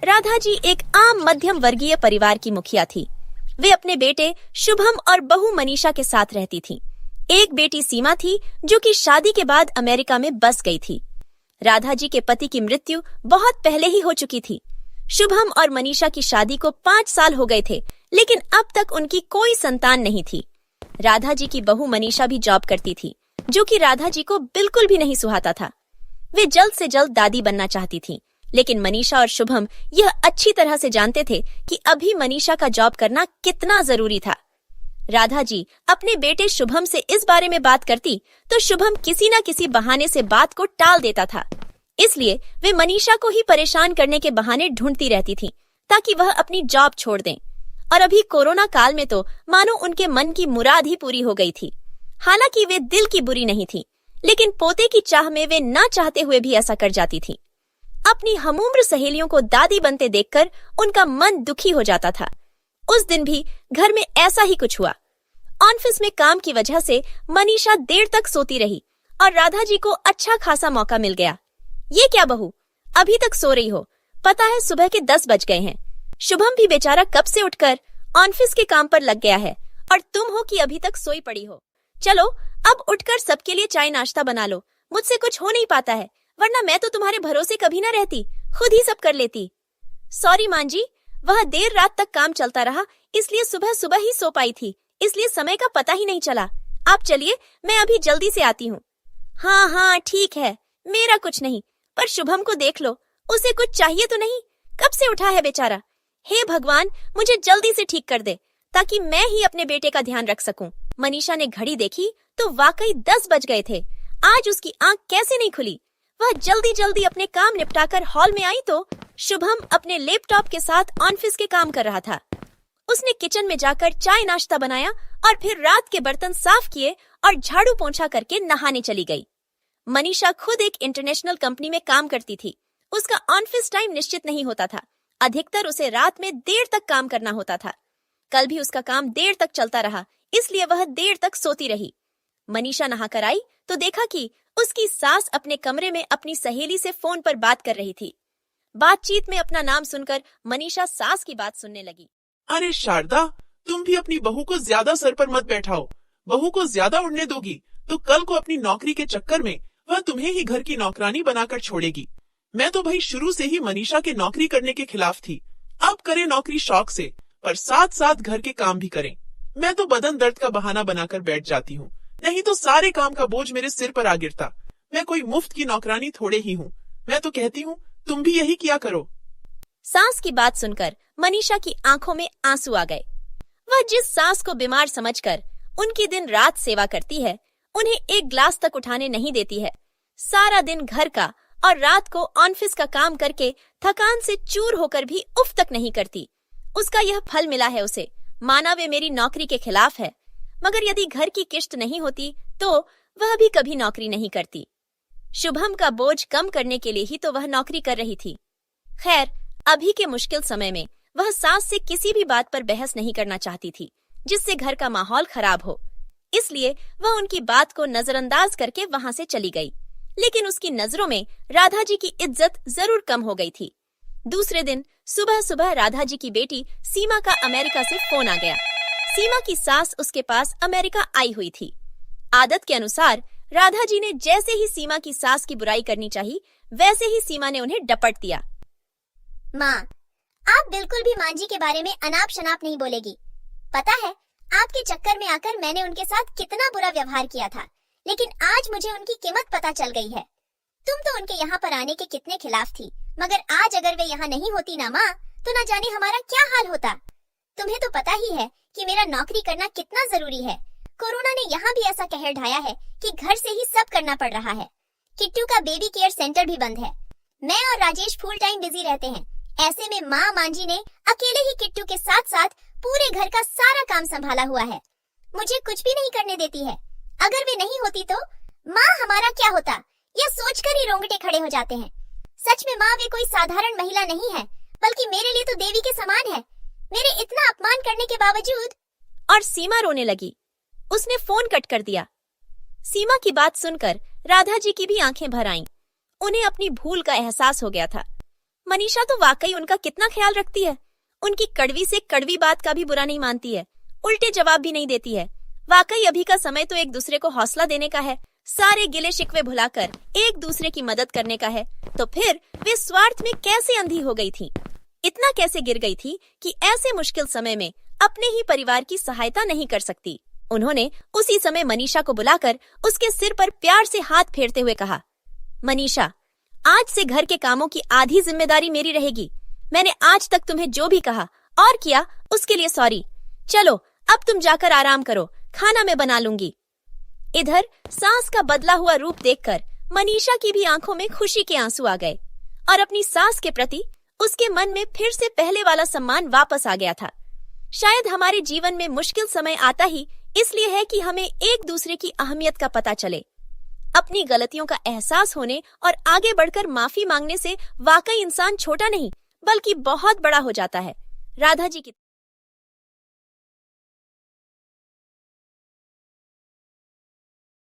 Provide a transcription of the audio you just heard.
राधा जी एक आम मध्यम वर्गीय परिवार की मुखिया थी। वे अपने बेटे शुभम और बहू मनीषा के साथ रहती थीं। एक बेटी सीमा थी जो कि शादी के बाद अमेरिका में बस गई थी। राधा जी के पति की मृत्यु बहुत पहले ही हो चुकी थी। शुभम और मनीषा की शादी को 5 साल हो गए थे, लेकिन अब तक उनकी कोई संतान नहीं थी। राधा जी की बहू मनीषा भी जॉब करती थी, जो कि राधा जी को बिल्कुल भी नहीं सुहाता था। वे जल्द से जल्द दादी बनना चाहती थीं, लेकिन मनीषा और शुभम यह अच्छी तरह से जानते थे कि अभी मनीषा का जॉब करना कितना जरूरी था। राधा जी अपने बेटे शुभम से इस बारे में बात करती तो शुभम किसी न किसी बहाने से बात को टाल देता था। इसलिए वे मनीषा को ही परेशान करने के बहाने ढूंढती रहती थीं, ताकि वह अपनी जॉब छोड़ दें। और अभी कोरोना काल में तो मानो उनके मन की मुराद ही पूरी हो गई थी। हालांकि वे दिल की बुरी नहीं थी, लेकिन पोते की चाह में वे ना चाहते हुए भी ऐसा कर जाती थी। अपनी हमउम्र सहेलियों को दादी बनते देखकर उनका मन दुखी हो जाता था। उस दिन भी घर में ऐसा ही कुछ हुआ। ऑफिस में काम की वजह से मनीषा देर तक सोती रही और राधा जी को अच्छा खासा मौका मिल गया। ये क्या बहू, अभी तक सो रही हो? पता है सुबह के 10 बज गए हैं। शुभम भी बेचारा कब से उठकर ऑफिस के काम पर लग गया है और तुम हो कि अभी तक सोई पड़ी हो। चलो अब उठकर सबके लिए चाय नाश्ता बना लो। मुझसे कुछ हो नहीं पाता है, वरना मैं तो तुम्हारे भरोसे कभी ना रहती, खुद ही सब कर लेती। सॉरी मां जी, वह देर रात तक काम चलता रहा, इसलिए सुबह सुबह ही सो पाई थी, इसलिए समय का पता ही नहीं चला। आप चलिए, मैं अभी जल्दी से आती हूँ। हाँ हाँ ठीक है, मेरा कुछ नहीं, पर शुभम को देख लो, उसे कुछ चाहिए तो नहीं? कब से उठा है बेचारा। हे भगवान, मुझे जल्दी से ठीक कर दे, ताकि मैं ही अपने बेटे का ध्यान रख सकूं। मनीषा ने घड़ी देखी तो वाकई 10 बज गए थे। आज उसकी आंख कैसे नहीं खुली। वह जल्दी जल्दी अपने काम निपटाकर हॉल में आई तो शुभम अपने लैपटॉप के साथ ऑफिस के काम कर रहा था। उसने किचन में जाकर चाय नाश्ता बनाया और फिर रात के बर्तन साफ किए और झाड़ू पोंछा करके नहाने चली गई। मनीषा खुद एक इंटरनेशनल कंपनी में काम करती थी। उसका ऑफिस टाइम निश्चित नहीं होता था। अधिकतर उसे रात में देर तक काम करना होता था। कल भी उसका काम देर तक चलता रहा, इसलिए वह देर तक सोती रही। मनीषा नहाकर आई तो देखा कि उसकी सास अपने कमरे में अपनी सहेली से फोन पर बात कर रही थी। बातचीत में अपना नाम सुनकर मनीषा सास की बात सुनने लगी। अरे शारदा, तुम भी अपनी बहू को ज्यादा सर पर मत बैठाओ। बहू को ज्यादा उड़ने दोगी तो कल को अपनी नौकरी के चक्कर में वह तुम्हें ही घर की नौकरानी बनाकर छोड़ेगी। मैं तो भाई शुरू से ही मनीषा के नौकरी करने के खिलाफ थी। अब करे नौकरी शौक से, पर साथ साथ घर के काम भी करें। मैं तो बदन दर्द का बहाना बनाकर बैठ जाती हूँ, नहीं तो सारे काम का बोझ मेरे सिर पर आ गिरता। मैं कोई मुफ्त की नौकरानी थोड़े ही हूँ। मैं तो कहती हूँ तुम भी यही किया करो। सास की बात सुनकर मनीषा की आंखों में आंसू आ गए। वह जिस सास को बीमार समझकर उनकी दिन रात सेवा करती है, उन्हें एक ग्लास तक उठाने नहीं देती है। सारा दिन घर का और रात को ऑफिस का काम करके थकान से चूर होकर भी उफ तक नहीं करती। उसका यह फल मिला है उसे। माना वे मेरी नौकरी के खिलाफ है, मगर यदि घर की किश्त नहीं होती तो वह भी कभी नौकरी नहीं करती। शुभम का बोझ कम करने के लिए ही तो वह नौकरी कर रही थी। खैर, अभी के मुश्किल समय में वह सास से किसी भी बात पर बहस नहीं करना चाहती थी, जिससे घर का माहौल खराब हो। इसलिए वह उनकी बात को नजरअंदाज करके वहां से चली गई। लेकिन उसकी नजरों में राधा जी की इज्जत जरूर कम हो गई थी। दूसरे दिन सुबह सुबह राधा जी की बेटी सीमा का अमेरिका से फोन आ गया। सीमा की सास उसके पास अमेरिका आई हुई थी। आदत के अनुसार राधा जी ने जैसे ही सीमा की सास की बुराई करनी चाहिए, वैसे ही सीमा ने उन्हें डपट दिया। माँ, आप बिल्कुल भी माँ जी के बारे में अनाप शनाप नहीं बोलेगी। पता है, आपके चक्कर में आकर मैंने उनके साथ कितना बुरा व्यवहार किया था, लेकिन आज मुझे उनकी कीमत पता चल गई है। तुम तो उनके यहाँ पर आने के कितने खिलाफ थी, मगर आज अगर वे यहाँ नहीं होती ना माँ, तो ना जाने हमारा क्या हाल होता। तुम्हें तो पता ही है कि मेरा नौकरी करना कितना जरूरी है। कोरोना ने यहाँ भी ऐसा कहर ढाया है कि घर से ही सब करना पड़ रहा है। किट्टू का बेबी केयर सेंटर भी बंद है। मैं और राजेश फुल टाइम बिजी रहते हैं। ऐसे में मांझी ने अकेले ही किट्टू के साथ साथ पूरे घर का सारा काम संभाला हुआ है। मुझे कुछ भी नहीं करने देती है। अगर वे नहीं होती तो माँ हमारा क्या होता, यह सोचकर ही रोंगटे खड़े हो जाते हैं। सच में माँ वे कोई साधारण महिला नहीं है, बल्कि मेरे लिए तो देवी के समान है। मेरे इतना अपमान करने के बावजूद। और सीमा रोने लगी। उसने फोन कट कर दिया। सीमा की बात सुनकर राधा जी की भी आंखें भर आईं। उन्हें अपनी भूल का एहसास हो गया था। मनीषा तो वाकई उनका कितना ख्याल रखती है। उनकी कड़वी से कड़वी बात का भी बुरा नहीं मानती है, उल्टे जवाब भी नहीं देती है। वाकई अभी का समय तो एक दूसरे को हौसला देने का है, सारे गिले शिकवे भुलाकर एक दूसरे की मदद करने का है। तो फिर वे स्वार्थ में कैसे अंधी हो गई थी, इतना कैसे गिर गई थी कि ऐसे मुश्किल समय में अपने ही परिवार की सहायता नहीं कर सकती। उन्होंने उसी समय मनीषा को बुलाकर उसके सिर पर प्यार से हाथ फेरते हुए कहा, मनीषा, आज से घर के कामों की आधी जिम्मेदारी मेरी रहेगी। मैंने आज तक तुम्हें जो भी कहा और किया उसके लिए सॉरी। चलो अब तुम जाकर आराम करो, खाना मैं बना लूंगी। इधर सास का बदला हुआ रूप देखकर मनीषा की भी आंखों में खुशी के आंसू आ गए और अपनी सास के प्रति उसके मन में फिर से पहले वाला सम्मान वापस आ गया था। शायद हमारे जीवन में मुश्किल समय आता ही इसलिए है कि हमें एक दूसरे की अहमियत का पता चले। अपनी गलतियों का एहसास होने और आगे बढ़कर माफी मांगने से वाकई इंसान छोटा नहीं बल्कि बहुत बड़ा हो जाता है। राधा जी की